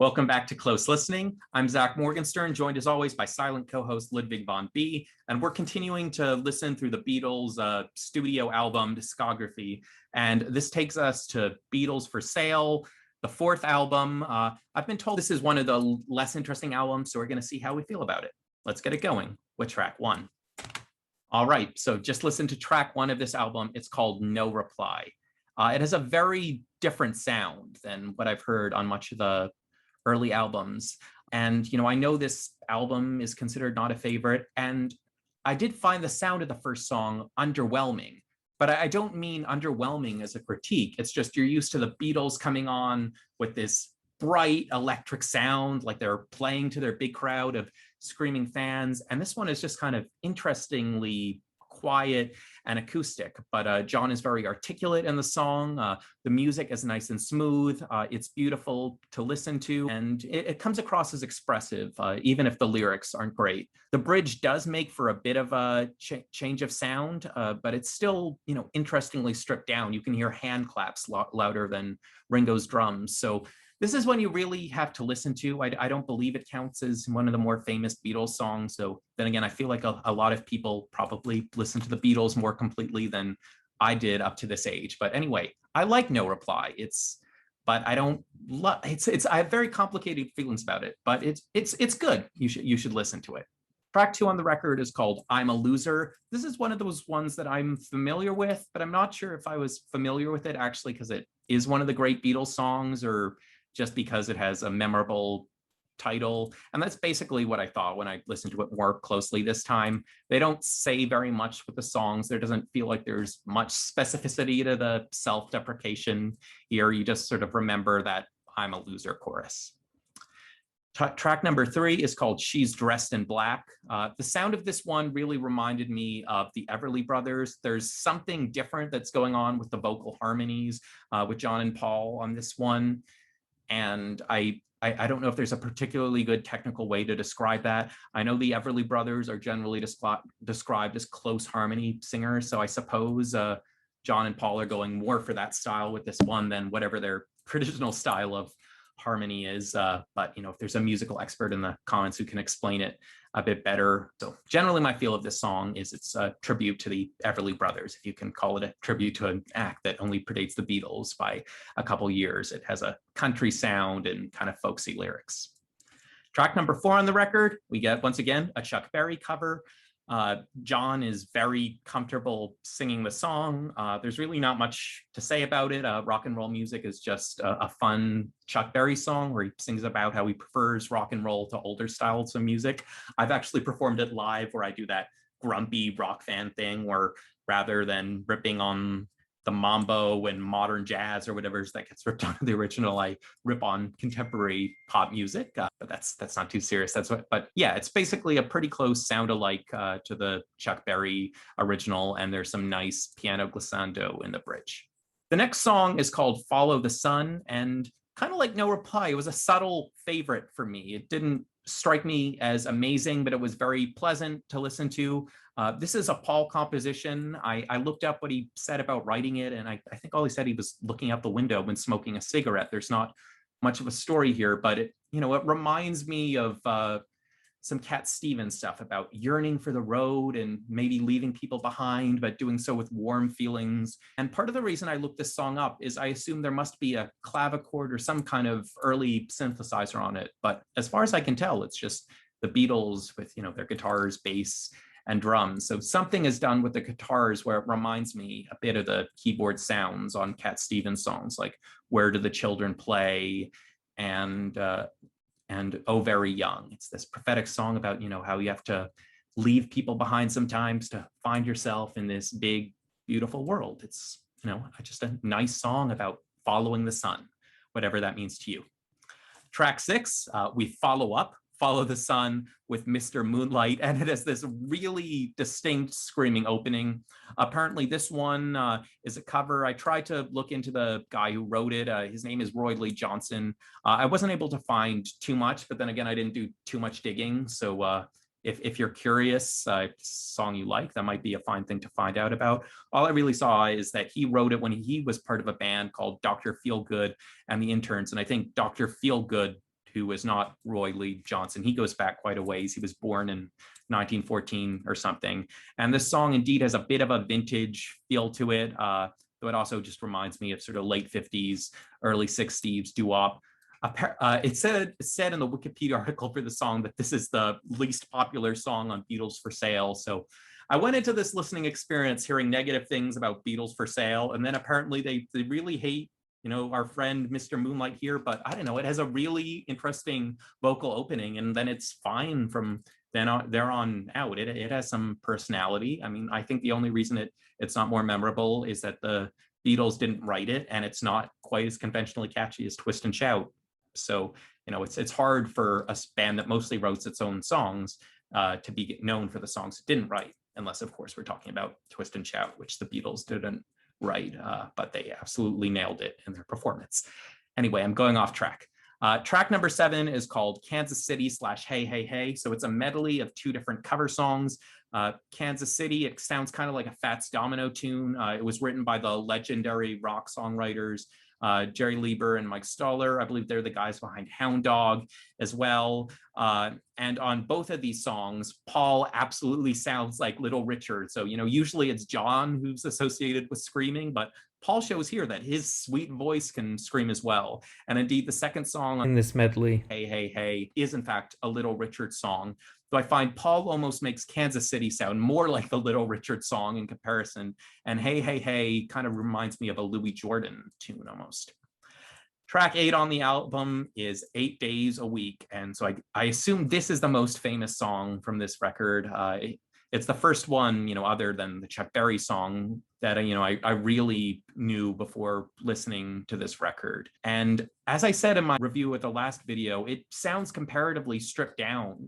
Welcome back to Close Listening. I'm Zach Morgenstern, joined as always by silent co-host Ludwig von B, and we're continuing to listen through the Beatles studio album discography. And this takes us to Beatles for Sale, the fourth album. I've been told this is one of the less interesting albums, so we're going to see how we feel about it. Let's get it going with track one. All right, so just listen to track one of this album. It's called No Reply. It has a very different sound than what I've heard on much of the early albums. And, I know this album is considered not a favorite. And I did find the sound of the first song underwhelming, but I don't mean underwhelming as a critique. It's just you're used to the Beatles coming on with this bright electric sound, like they're playing to their big crowd of screaming fans. And this one is just kind of interestingly quiet and acoustic, but John is very articulate in the song. The music is nice and smooth. It's beautiful to listen to, and it comes across as expressive, even if the lyrics aren't great. The bridge does make for a bit of a change of sound, but it's still, interestingly stripped down. You can hear hand claps louder than Ringo's drums. So this is one you really have to listen to. I don't believe it counts as one of the more famous Beatles songs. So then again, I feel like a lot of people probably listen to the Beatles more completely than I did up to this age. But anyway, I like No Reply. But I don't love it's. I have very complicated feelings about it, but it's good. You should listen to it. Track two on the record is called I'm a Loser. This is one of those ones that I'm familiar with, but I'm not sure if I was familiar with it actually because it is one of the great Beatles songs or just because it has a memorable title. And that's basically what I thought when I listened to it more closely this time. They don't say very much with the songs. There doesn't feel like there's much specificity to the self-deprecation here. You just sort of remember that I'm a loser chorus. Track number 3 is called She's Dressed in Black. The sound of this one really reminded me of the Everly Brothers. There's something different that's going on with the vocal harmonies with John and Paul on this one. And I don't know if there's a particularly good technical way to describe that. I know the Everly Brothers are generally described as close harmony singers. So I suppose John and Paul are going more for that style with this one than whatever their traditional style of harmony is. But, if there's a musical expert in the comments who can explain it a bit better. So generally my feel of this song is it's a tribute to the Everly Brothers, if you can call it a tribute to an act that only predates the Beatles by a couple years. It has a country sound and kind of folksy lyrics. Track number 4 on the record, we get, once again, a Chuck Berry cover. John is very comfortable singing the song. There's really not much to say about it. Rock and roll music is just a fun Chuck Berry song where he sings about how he prefers rock and roll to older styles of music. I've actually performed it live where I do that grumpy rock fan thing where rather than ripping on the mambo and modern jazz or whatever that gets ripped on the original, I rip on contemporary pop music. But that's not too serious. But yeah, it's basically a pretty close sound alike to the Chuck Berry original, and there's some nice piano glissando in the bridge. The next song is called Follow the Sun, and kind of like No Reply, it was a subtle favorite for me. It didn't strike me as amazing, but it was very pleasant to listen to. This is a Paul composition. I looked up what he said about writing it, and I think all he said he was looking out the window when smoking a cigarette. There's not much of a story here, but it reminds me of some Cat Stevens stuff about yearning for the road and maybe leaving people behind, but doing so with warm feelings. And part of the reason I looked this song up is I assume there must be a clavichord or some kind of early synthesizer on it. But as far as I can tell, it's just the Beatles with, their guitars, bass, and drums. So something is done with the guitars where it reminds me a bit of the keyboard sounds on Cat Stevens songs, like Where Do the Children Play and Oh Very Young. It's this prophetic song about, how you have to leave people behind sometimes to find yourself in this big, beautiful world. It's, just a nice song about following the sun, whatever that means to you. Track 6, we Follow the Sun with Mr. Moonlight, and it has this really distinct screaming opening. Apparently this one is a cover. I tried to look into the guy who wrote it. His name is Roy Lee Johnson. I wasn't able to find too much, but then again, I didn't do too much digging. So if you're curious, song you like, that might be a fine thing to find out about. All I really saw is that he wrote it when he was part of a band called Dr. Feelgood and the Interns. And I think Dr. Feelgood, who is not Roy Lee Johnson. He goes back quite a ways. He was born in 1914 or something. And this song indeed has a bit of a vintage feel to it, though it also just reminds me of sort of late 50s, early 60s doo-wop. It said in the Wikipedia article for the song that this is the least popular song on Beatles for Sale. So I went into this listening experience hearing negative things about Beatles for Sale, and then apparently they really hate, you know, our friend Mr. Moonlight here, but I don't know, it has a really interesting vocal opening, and then it's fine from then on there on out. It has some personality. I mean, I think the only reason it's not more memorable is that the Beatles didn't write it, and it's not quite as conventionally catchy as Twist and Shout. So, you know, it's hard for a band that mostly wrote its own songs to be known for the songs it didn't write, unless, of course, we're talking about Twist and Shout, which the Beatles didn't write, but they absolutely nailed it in their performance. Anyway, I'm going off track. Track number 7 is called Kansas City / Hey, Hey, Hey. So it's a medley of 2 different cover songs. Kansas City, it sounds kind of like a Fats Domino tune. It was written by the legendary rock songwriters Jerry Lieber and Mike Stoller. I believe they're the guys behind Hound Dog as well. And on both of these songs, Paul absolutely sounds like Little Richard. So, you know, usually it's John who's associated with screaming, but Paul shows here that his sweet voice can scream as well. And indeed, the second song in this medley, Hey, Hey, Hey, is in fact a Little Richard song. So I find Paul almost makes Kansas City sound more like the Little Richard song in comparison. And Hey, Hey, Hey kind of reminds me of a Louis Jordan tune almost. Track 8 on the album is 8 Days a Week. And so I assume this is the most famous song from this record. It's the first one, you know, other than the Chuck Berry song that, you know, I really knew before listening to this record. And as I said in my review of the last video, it sounds comparatively stripped down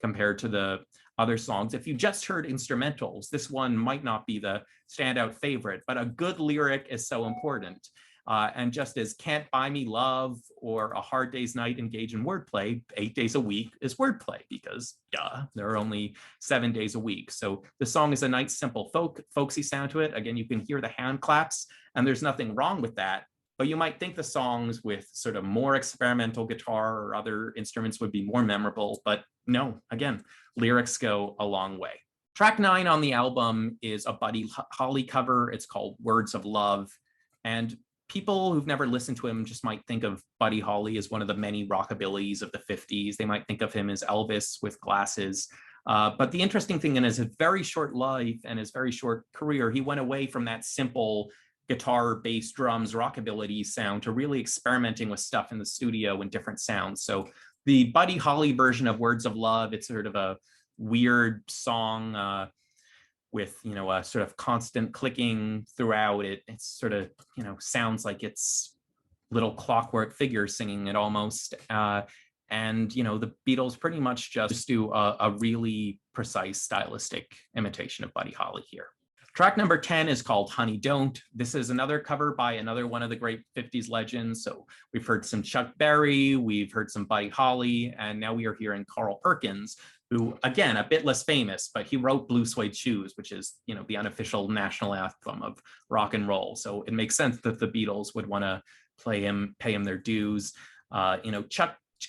compared to the other songs. If you just heard instrumentals, this one might not be the standout favorite, but a good lyric is so important. And just as Can't Buy Me Love or A Hard Day's Night engage in wordplay, 8 days a week is wordplay because, duh, there are only 7 days a week. So the song is a nice, simple, folksy sound to it. Again, you can hear the hand claps, and there's nothing wrong with that. But you might think the songs with sort of more experimental guitar or other instruments would be more memorable. But no, again, lyrics go a long way. Track 9 on the album is a Buddy Holly cover. It's called Words of Love. And people who've never listened to him just might think of Buddy Holly as one of the many rockabillys of the 50s. They might think of him as Elvis with glasses. But the interesting thing in his very short life and his very short career, he went away from that simple guitar, bass, drums, rockabilly sound to really experimenting with stuff in the studio and different sounds. So the Buddy Holly version of Words of Love, it's sort of a weird song with, you know, a sort of constant clicking throughout it. It's sort of, you know, sounds like it's little clockwork figures singing it almost. And, you know, the Beatles pretty much just do a really precise stylistic imitation of Buddy Holly here. Track number 10 is called Honey Don't. This is another cover by another one of the great 50s legends. So we've heard some Chuck Berry, we've heard some Buddy Holly, and now we are hearing Carl Perkins, who, again, a bit less famous, but he wrote Blue Suede Shoes, which is, you know, the unofficial national anthem of rock and roll. So it makes sense that the Beatles would want to pay him their dues. You know,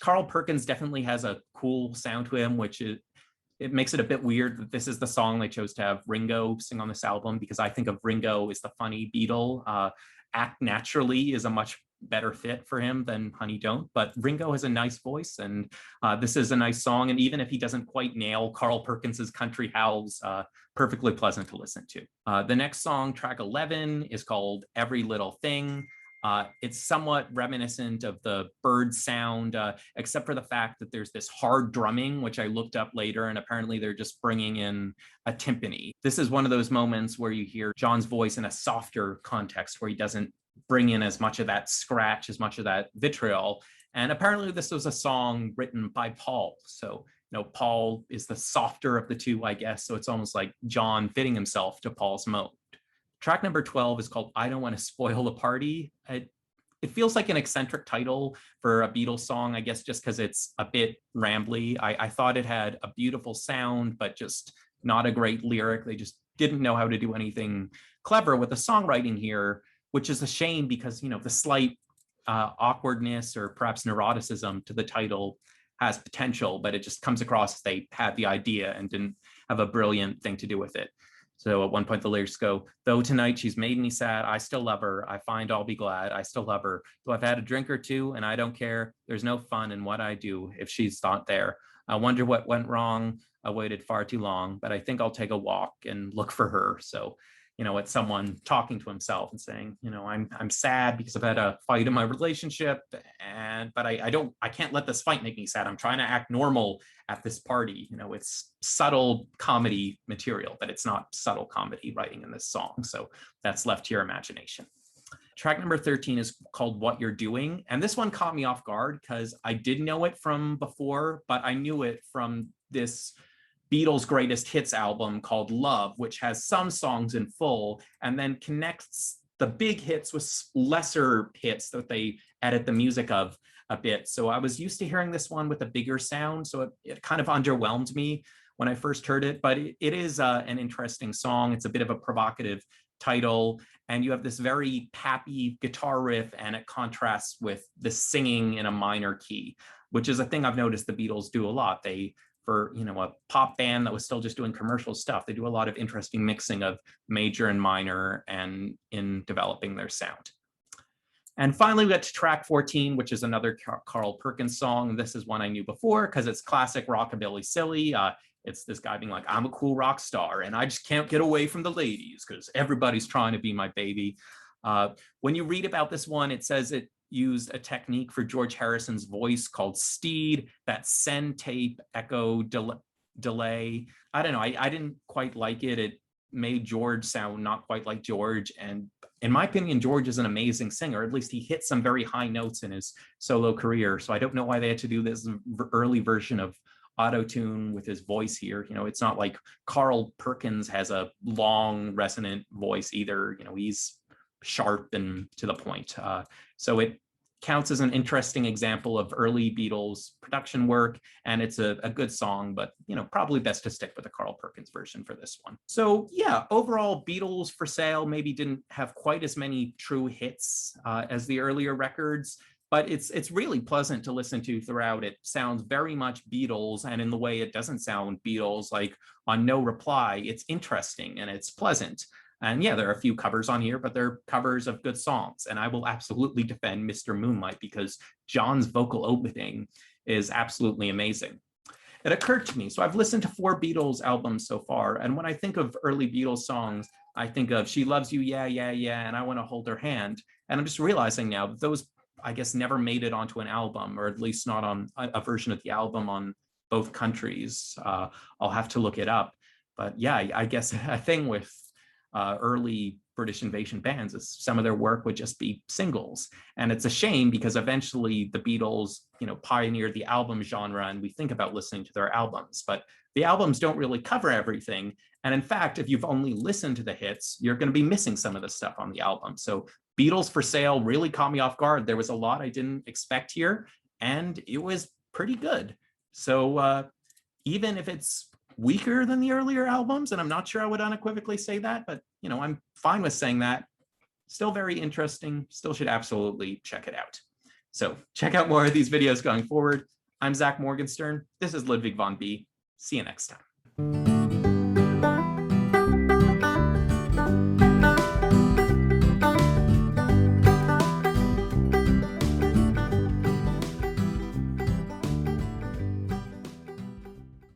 Carl Perkins definitely has a cool sound to him, which it makes it a bit weird that this is the song they chose to have Ringo sing on this album, because I think of Ringo as the funny Beatle. Act Naturally is a much better fit for him than Honey Don't, but Ringo has a nice voice, and this is a nice song. And even if he doesn't quite nail Carl Perkins's country howls, perfectly pleasant to listen to. The next song, track 11, is called Every Little Thing. It's somewhat reminiscent of the bird sound, except for the fact that there's this hard drumming, which I looked up later, and apparently they're just bringing in a timpani. This is one of those moments where you hear John's voice in a softer context, where he doesn't bring in as much of that scratch, as much of that vitriol. And apparently this was a song written by Paul. So, you know, Paul is the softer of the two, I guess. So it's almost like John fitting himself to Paul's mode. Track number 12 is called I Don't Want to Spoil the Party. It feels like an eccentric title for a Beatles song, I guess, just because it's a bit rambly. I thought it had a beautiful sound, but just not a great lyric. They just didn't know how to do anything clever with the songwriting here, which is a shame because, you know, the slight awkwardness or perhaps neuroticism to the title has potential, but it just comes across as they had the idea and didn't have a brilliant thing to do with it. So at one point the lyrics go, though tonight she's made me sad, I still love her. I find I'll be glad, I still love her. Though I've had a drink or two and I don't care. There's no fun in what I do if she's not there. I wonder what went wrong. I waited far too long, but I think I'll take a walk and look for her. So, it's someone talking to himself and saying, I'm sad because I've had a fight in my relationship, but I can't let this fight make me sad. I'm trying to act normal at this party. It's subtle comedy material, but it's not subtle comedy writing in this song. So that's left to your imagination. Track number 13 is called What You're Doing. And this one caught me off guard because I did know it from before, but I knew it from this Beatles' greatest hits album called Love, which has some songs in full and then connects the big hits with lesser hits that they edit the music of a bit. So I was used to hearing this one with a bigger sound, so it kind of underwhelmed me when I first heard it, but it is an interesting song. It's a bit of a provocative title, and you have this very happy guitar riff, and it contrasts with the singing in a minor key, which is a thing I've noticed the Beatles do a lot. For a pop band that was still just doing commercial stuff, they do a lot of interesting mixing of major and minor and in developing their sound. And finally, we got to track 14, which is another Carl Perkins song. This is one I knew before because it's classic rockabilly silly. It's this guy being like, I'm a cool rock star and I just can't get away from the ladies because everybody's trying to be my baby. When you read about this one, it says it used a technique for George Harrison's voice called Steed, that send tape echo delay. I don't know, I didn't quite like it. It made George sound not quite like George. And in my opinion, George is an amazing singer. At least he hit some very high notes in his solo career. So I don't know why they had to do this early version of auto-tune with his voice here. It's not like Carl Perkins has a long resonant voice either. He's sharp and to the point. So it counts as an interesting example of early Beatles production work, and it's a good song, but probably best to stick with the Carl Perkins version for this one. So yeah, overall Beatles for Sale maybe didn't have quite as many true hits as the earlier records, but it's really pleasant to listen to throughout. It sounds very much Beatles, and in the way it doesn't sound Beatles, like on No Reply, it's interesting and it's pleasant. And yeah, there are a few covers on here, but they're covers of good songs. And I will absolutely defend Mr. Moonlight because John's vocal opening is absolutely amazing. It occurred to me, so I've listened to 4 Beatles albums so far, and when I think of early Beatles songs, I think of She Loves You, Yeah, Yeah, Yeah, and I Want to Hold Her Hand. And I'm just realizing now that those, I guess, never made it onto an album, or at least not on a version of the album on both countries. I'll have to look it up. But yeah, I guess a thing with early British invasion bands is some of their work would just be singles. And it's a shame because eventually the Beatles, pioneered the album genre, and we think about listening to their albums, but the albums don't really cover everything. And in fact, if you've only listened to the hits, you're going to be missing some of the stuff on the album. So Beatles for Sale really caught me off guard. There was a lot I didn't expect here, and it was pretty good. So even if it's weaker than the earlier albums, and I'm not sure I would unequivocally say that, but I'm fine with saying that. Still very interesting, still should absolutely check it out. So check out more of these videos going forward. I'm Zach Morgenstern. This is Ludwig von B. See you next time.